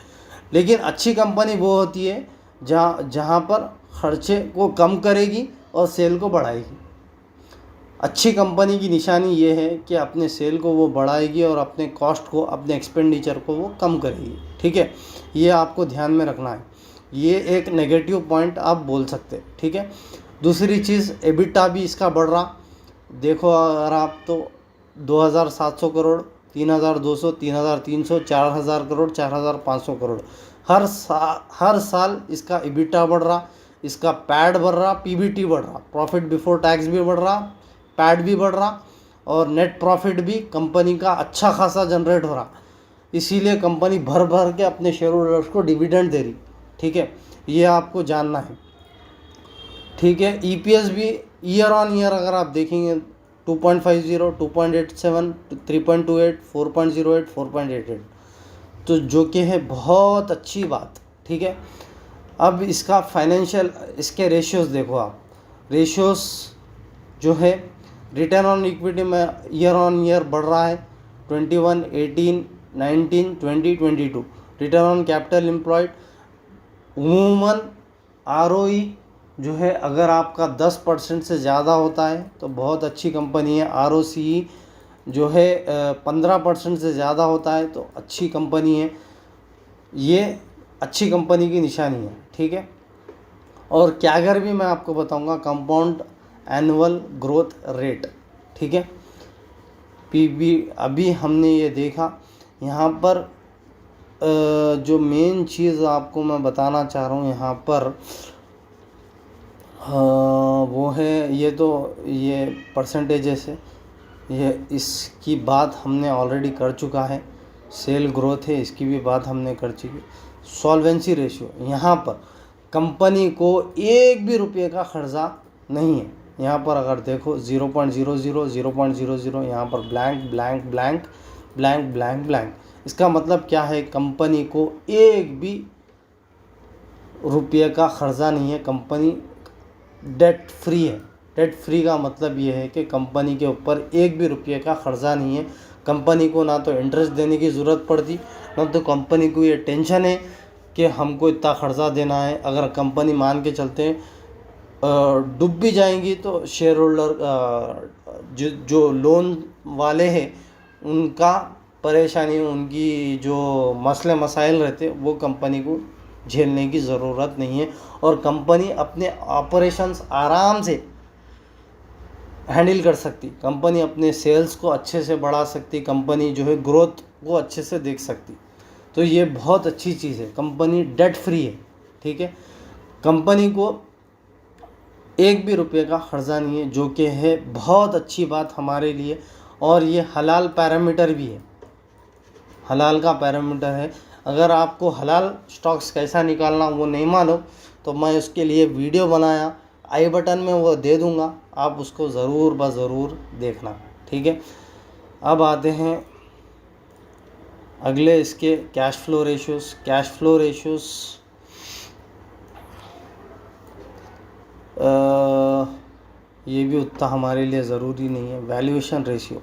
[SPEAKER 1] लेकिन अच्छी कंपनी वो होती है जहाँ पर ख़र्चे को कम करेगी और सेल को बढ़ाएगी। अच्छी कंपनी की निशानी ये है कि अपने सेल को वो बढ़ाएगी और अपने कॉस्ट को, अपने एक्सपेंडिचर को वो कम करेगी, ठीक है। ये आपको ध्यान में रखना है, ये एक नेगेटिव पॉइंट आप बोल सकते हैं, ठीक है। दूसरी चीज़, एबिटा भी इसका बढ़ रहा, देखो अगर आप तो 2,700 करोड़, 3,200, 3,300, 4,000 करोड़, 4,500 करोड़, हर साल इसका एबिटा बढ़ रहा, इसका पैड बढ़ रहा, पीबीटी बढ़ रहा, प्रॉफिट बिफोर टैक्स भी बढ़ रहा, पैड भी बढ़ रहा, और नेट प्रॉफिट भी कंपनी का अच्छा खासा जनरेट हो रहा। इसीलिए कंपनी भर भर के अपने शेयर होल्डर्स को डिविडेंड दे रही, ठीक है। ये आपको जानना है, ठीक है। ईपीएस भी ईयर ऑन ईयर अगर आप देखेंगे 2.50, 2.87, 3.28, 4.08, 4.88, तो जो कि है बहुत अच्छी बात, ठीक है। अब इसका फाइनेंशियल, इसके रेशियोज़ देखो आप, रेशियोज़ जो है रिटर्न ऑन इक्विटी में ईयर ऑन ईयर बढ़ रहा है, 21, 18, 19, 20, 22। रिटर्न ऑन कैपिटल एम्प्लॉयड, अमूमन आरओई जो है अगर आपका 10% से ज़्यादा होता है तो बहुत अच्छी कंपनी है। आरओसी जो है 15% से ज़्यादा होता है तो अच्छी कंपनी है, ये अच्छी कंपनी की निशानी है, ठीक है। और कैगर भी मैं आपको बताऊंगा, कंपाउंड एनुअल ग्रोथ रेट, ठीक है। पीबी अभी हमने ये देखा, यहाँ पर जो मेन चीज़ आपको मैं बताना चाह रहा हूँ यहाँ पर वो है, ये परसेंटेजेस है, ये इसकी बात हमने ऑलरेडी कर चुका है। सेल ग्रोथ है, इसकी भी बात हमने कर चुकी। सॉल्वेंसी रेशियो, यहाँ पर कंपनी को एक भी रुपये का खर्चा नहीं है। यहाँ पर अगर देखो 0.00, 0.00, यहाँ पर blank blank blank blank blank blank. इसका मतलब क्या है, कंपनी को एक भी रुपये का खर्चा नहीं है, कंपनी डेट फ्री है। डेट फ्री का मतलब ये है कि कंपनी के ऊपर एक भी रुपये का खर्चा नहीं है। कंपनी को ना तो इंटरेस्ट देने की ज़रूरत पड़ती, ना तो कंपनी को ये टेंशन है कि हमको इतना खर्चा देना है। अगर कंपनी मान के चलते हैं डूब भी जाएंगी तो शेयर होल्डर जो लोन वाले हैं उनका परेशानी, उनकी जो मसले मसाइल रहते वो कंपनी को झेलने की ज़रूरत नहीं है, और कंपनी अपने ऑपरेशंस आराम से हैंडल कर सकती, कंपनी अपने सेल्स को अच्छे से बढ़ा सकती, कंपनी जो है ग्रोथ को अच्छे से देख सकती। तो ये बहुत अच्छी चीज़ है, कंपनी डेट फ्री है, ठीक है। कंपनी को एक भी रुपये का खर्चा नहीं है, जो कि है बहुत अच्छी बात हमारे लिए। और ये हलाल पैरामीटर भी है, हलाल का पैरामीटर है। अगर आपको हलाल स्टॉक्स कैसा निकालना वो नहीं मालूम तो मैं उसके लिए वीडियो बनाया, आई बटन में वो दे दूंगा, आप उसको ज़रूर ज़रूर देखना, ठीक है। अब आते हैं अगले इसके कैश फ्लो रेशियोस। ये भी उतना हमारे लिए ज़रूरी नहीं है। Valuation ratio,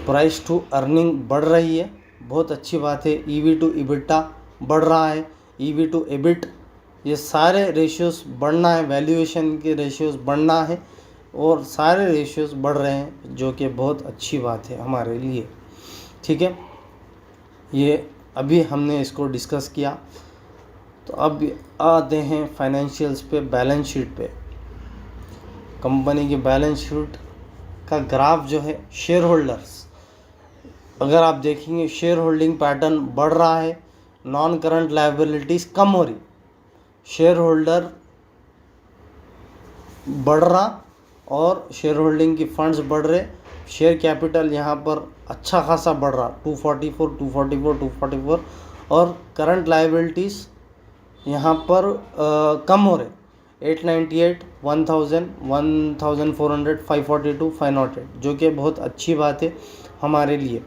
[SPEAKER 1] price to earning बढ़ रही है, बहुत अच्छी बात है। ईवी टू इबिटा बढ़ रहा है, ईवी टू एबिट, ये सारे रेशियोस बढ़ना है, वैल्यूएशन के रेशियोस बढ़ना है, और सारे रेशियोस बढ़ रहे हैं, जो कि बहुत अच्छी बात है हमारे लिए, ठीक है। ये अभी हमने इसको डिस्कस किया। तो अब आते हैं फाइनेंशियल्स पे, बैलेंस शीट पे। कंपनी की बैलेंस शीट का ग्राफ जो है, शेयर होल्डर्स, अगर आप देखेंगे शेयर होल्डिंग पैटर्न बढ़ रहा है, नॉन करंट लायबिलिटीज़ कम हो रही, शेयर होल्डर बढ़ रहा और शेयर होल्डिंग की फंड्स बढ़ रहे, शेयर कैपिटल यहाँ पर अच्छा खासा बढ़ रहा, 244 और करंट लायबिलिटीज़ यहाँ पर कम हो रहे, 898, 1000, 1400, 542, 508, जो कि बहुत अच्छी बात है हमारे लिए।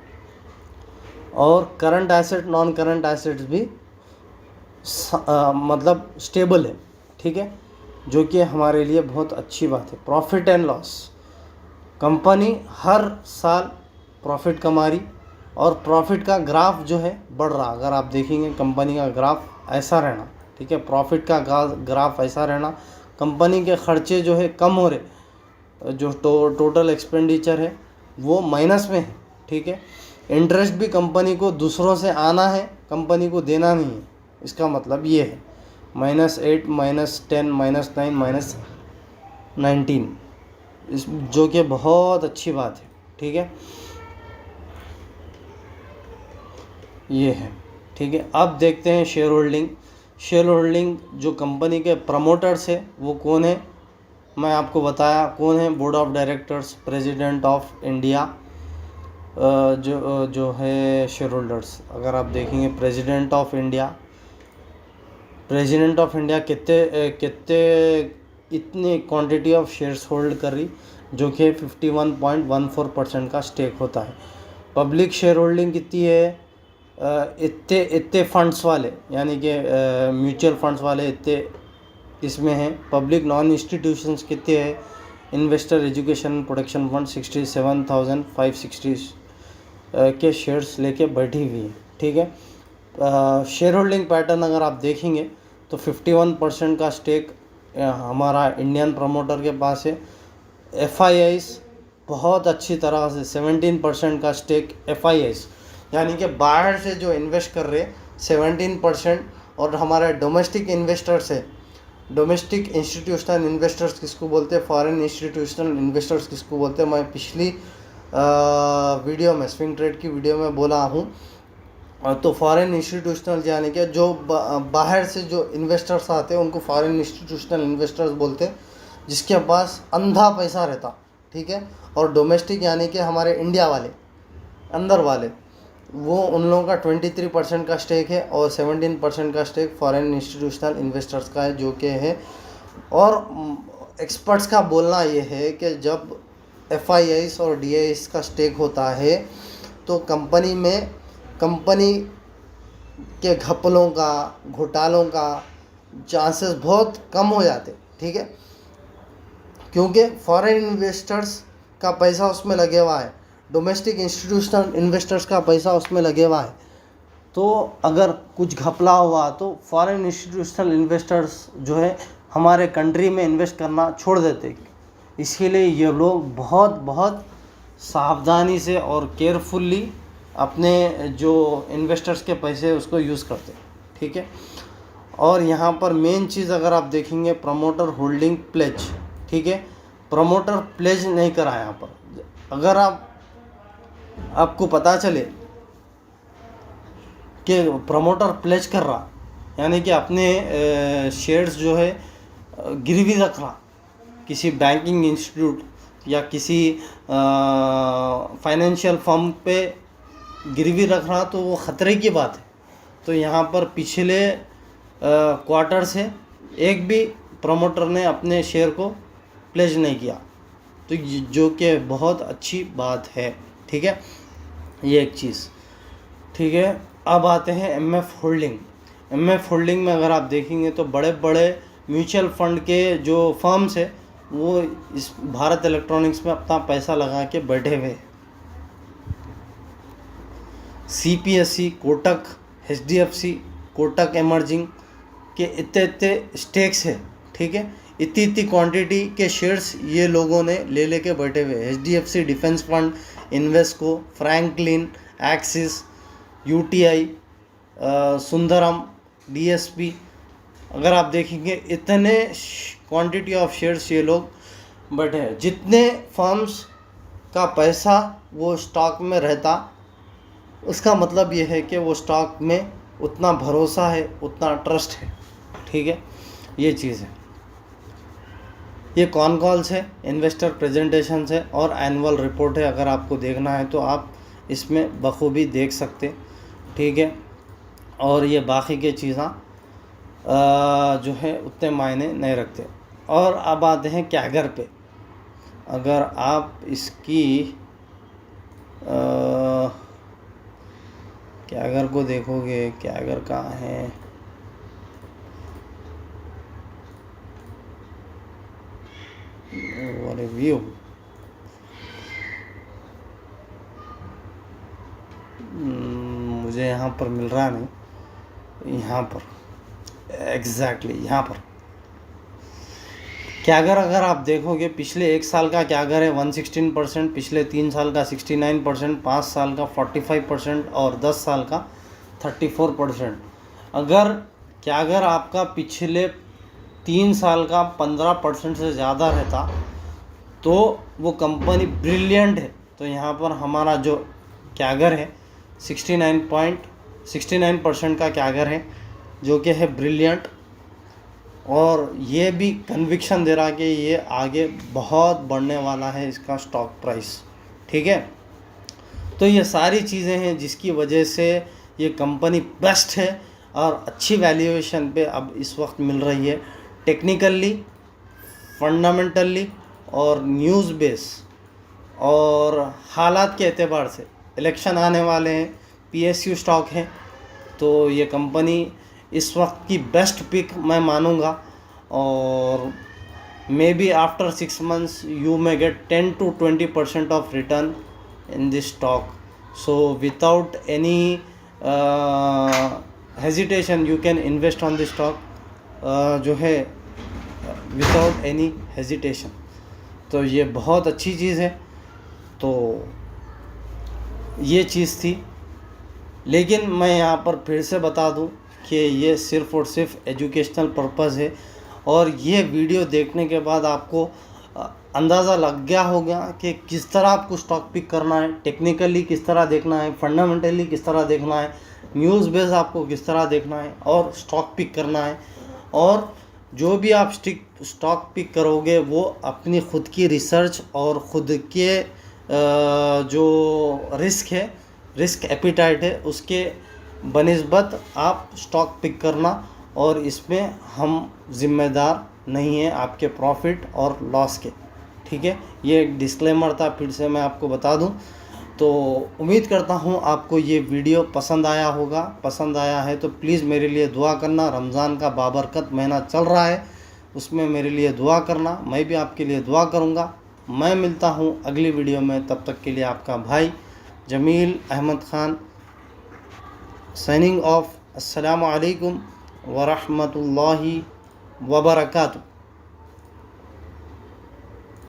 [SPEAKER 1] और current asset, non current assets भी मतलब स्टेबल है, ठीक है, जो कि हमारे लिए बहुत अच्छी बात है। प्रॉफिट एंड लॉस, कंपनी हर साल प्रॉफिट कमा रही और प्रॉफिट का ग्राफ जो है बढ़ रहा। अगर आप देखेंगे कंपनी का ग्राफ ऐसा रहना, ठीक है, प्रॉफिट का ग्राफ ऐसा रहना, कंपनी के खर्चे जो है कम हो रहे, जो टोटल एक्सपेंडिचर है वो माइनस में है, ठीक है। इंटरेस्ट भी कंपनी को दूसरों से आना है, कंपनी को देना नहीं है, इसका मतलब ये है -8, -10, -9, -19, इस जो कि बहुत अच्छी बात है, ठीक है, ये है, ठीक है। अब देखते हैं शेयर होल्डिंग। शेयर होल्डिंग जो कंपनी के प्रमोटर्स है वो कौन है, मैं आपको बताया कौन है, board of directors, president of India, जो है शेयर होल्डर्स। अगर आप देखेंगे प्रेसिडेंट ऑफ इंडिया कितने इतनी क्वांटिटी ऑफ शेयर्स होल्ड कर रही, जो कि 51.14% का स्टेक होता है। पब्लिक शेयर होल्डिंग कितनी है, इतने फंड्स वाले, यानी कि म्यूचुअल फंड्स वाले इतने इसमें हैं। पब्लिक नॉन इंस्टीट्यूशंस कितने हैं, इन्वेस्टर एजुकेशन प्रोटेक्शन फंड 67,560 के शेयर्स लेके बैठी हुई है, ठीक है। शेयर होल्डिंग पैटर्न अगर आप देखेंगे तो 51% का स्टेक हमारा इंडियन प्रमोटर के पास है। FIIs बहुत अच्छी तरह से 17% का स्टेक FIIs, यानी कि बाहर से जो इन्वेस्ट कर रहे 17%, और हमारे डोमेस्टिक इन्वेस्टर्स है, डोमेस्टिक इंस्टीट्यूशनल इन्वेस्टर्स किसको बोलते हैं, फॉरेन इंस्टीट्यूशनल इन्वेस्टर्स किसको बोलते हैं, मैं पिछली वीडियो में, स्विंग ट्रेड की वीडियो में बोला हूँ। तो फॉरेन इंस्टीट्यूशनल यानी कि जो बाहर से जो इन्वेस्टर्स आते हैं उनको फॉरेन इंस्टीट्यूशनल इन्वेस्टर्स बोलते हैं, जिसके पास अंधा पैसा रहता, ठीक है। और डोमेस्टिक यानी कि हमारे इंडिया वाले, अंदर वाले, वो उन लोगों का 23% का स्टेक है और 17% का स्टेक फॉरेन इंस्टीट्यूशनल इन्वेस्टर्स का है, जो कि है। और एक्सपर्ट्स का बोलना ये है कि जब FIIs और DIIs का स्टेक होता है तो कंपनी के घपलों का, घोटालों का चांसेस बहुत कम हो जाते, ठीक है, क्योंकि फॉरेन इन्वेस्टर्स का पैसा उसमें लगे हुआ है, डोमेस्टिक इंस्टीट्यूशनल इन्वेस्टर्स का पैसा उसमें लगे हुआ है। तो अगर कुछ घपला हुआ तो फॉरेन इंस्टीट्यूशनल इन्वेस्टर्स जो है हमारे कंट्री में इन्वेस्ट करना छोड़ देते। इसके लिए ये लोग बहुत सावधानी से और केयरफुल्ली अपने जो इन्वेस्टर्स के पैसे उसको यूज़ करते, ठीक है। और यहाँ पर मेन चीज़ अगर आप देखेंगे, प्रमोटर होल्डिंग प्लेज, ठीक है, प्रमोटर प्लेज नहीं करा यहाँ पर। अगर आपको पता चले कि प्रमोटर प्लेज कर रहा, यानी कि अपने शेयर्स जो है गिरवी रख रहा किसी बैंकिंग इंस्टीट्यूट या किसी फाइनेंशियल फर्म पे गिरवी रख रहा, तो वो ख़तरे की बात है। तो यहाँ पर पिछले क्वार्टर से एक भी प्रमोटर ने अपने शेयर को प्लेज नहीं किया, तो जो कि बहुत अच्छी बात है, ठीक है, ये एक चीज़, ठीक है। अब आते हैं MF होल्डिंग। MF होल्डिंग में अगर आप देखेंगे तो बड़े बड़े म्यूचुअल फंड के जो फर्म्स है वो इस भारत इलेक्ट्रॉनिक्स में अपना पैसा लगा के बैठे हुए। CPSE, Kotak, HDFC, Kotak emerging के इतने स्टेक्स है, ठीक है, इतनी क्वांटिटी के शेयर्स ये लोगों ने ले के बैठे हुए। HDFC defence fund, Invesco, Franklin, axis, UTI, Sundaram, DSP, अगर आप देखेंगे इतने क्वांटिटी ऑफ शेयर्स ये लोग बैठे हैं। जितने फर्म्स का पैसा वो स्टॉक में रहता, उसका मतलब ये है कि वो स्टॉक में उतना भरोसा है, उतना ट्रस्ट है। ठीक है, ये चीज़ है। ये कॉन कॉल्स है, इन्वेस्टर प्रेजेंटेशंस है और एनुअल रिपोर्ट है। अगर आपको देखना है तो आप इसमें बखूबी देख सकते। ठीक है, और ये बाकी के चीज़ें जो है उतने मायने नहीं रखते। और अब आते हैं कैगर पे। अगर आप इसकी कैगर को देखोगे, कैगर कहाँ है, रिव्यू, मुझे यहाँ पर मिल रहा नहीं, यहाँ पर एग्जैक्टली यहाँ पर कैगर अगर आप देखोगे, पिछले 1 साल का कैगर है 116%, पिछले 3 साल का 69%, 5 साल का 45% और 10 साल का 34%। अगर कैगर आपका पिछले 3 साल का 15% से ज़्यादा रहता तो वो कंपनी ब्रिलियंट है। तो यहाँ पर हमारा जो कैगर है 69% का कैगर है, जो कि है ब्रिलियंट, और ये भी कन्विक्शन दे रहा कि ये आगे बहुत बढ़ने वाला है इसका स्टॉक प्राइस। ठीक है, तो ये सारी चीज़ें हैं जिसकी वजह से ये कंपनी बेस्ट है और अच्छी वैल्यूएशन पे अब इस वक्त मिल रही है। टेक्निकली, फंडामेंटली और न्यूज़ बेस और हालात के एतबार से, इलेक्शन आने वाले हैं, PSU स्टॉक है, तो ये कंपनी इस वक्त की बेस्ट पिक मैं मानूंगा। और may be after 6 months you may gate 10 to 20% of return in this stock. So without any hesitation you can invest on this stock, जो है विदाउट एनी हेजिटेशन। तो ये बहुत अच्छी चीज़ है। तो ये चीज़ थी, लेकिन मैं यहाँ पर फिर से बता दूँ कि ये सिर्फ़ और सिर्फ एजुकेशनल पर्पज़ है। और ये वीडियो देखने के बाद आपको अंदाज़ा लग गया होगा कि किस तरह आपको स्टॉक पिक करना है, टेक्निकली किस तरह देखना है, फंडामेंटली किस तरह देखना है, न्यूज़ बेस आपको किस तरह देखना है और स्टॉक पिक करना है। और जो भी आप स्टॉक पिक करोगे वो अपनी ख़ुद की रिसर्च और ख़ुद के जो रिस्क है, रिस्क एपिटाइट है, उसके बनिस्बत आप स्टॉक पिक करना, और इसमें हम ज़िम्मेदार नहीं हैं आपके प्रॉफिट और लॉस के। ठीक है, ये एक डिस्क्लेमर था, फिर से मैं आपको बता दूं। तो उम्मीद करता हूं आपको ये वीडियो पसंद आया होगा। पसंद आया है तो प्लीज़ मेरे लिए दुआ करना। रमज़ान का बाबरकत महीना चल रहा है, उसमें मेरे लिए दुआ करना, मैं भी आपके लिए दुआ करूँगा। मैं मिलता हूँ अगली वीडियो में, तब तक के लिए आपका भाई जमील अहमद ख़ान साइनिंग ऑफ। अस्सलामु अलैकुम व रहमतुल्लाहि व बरकातुहू।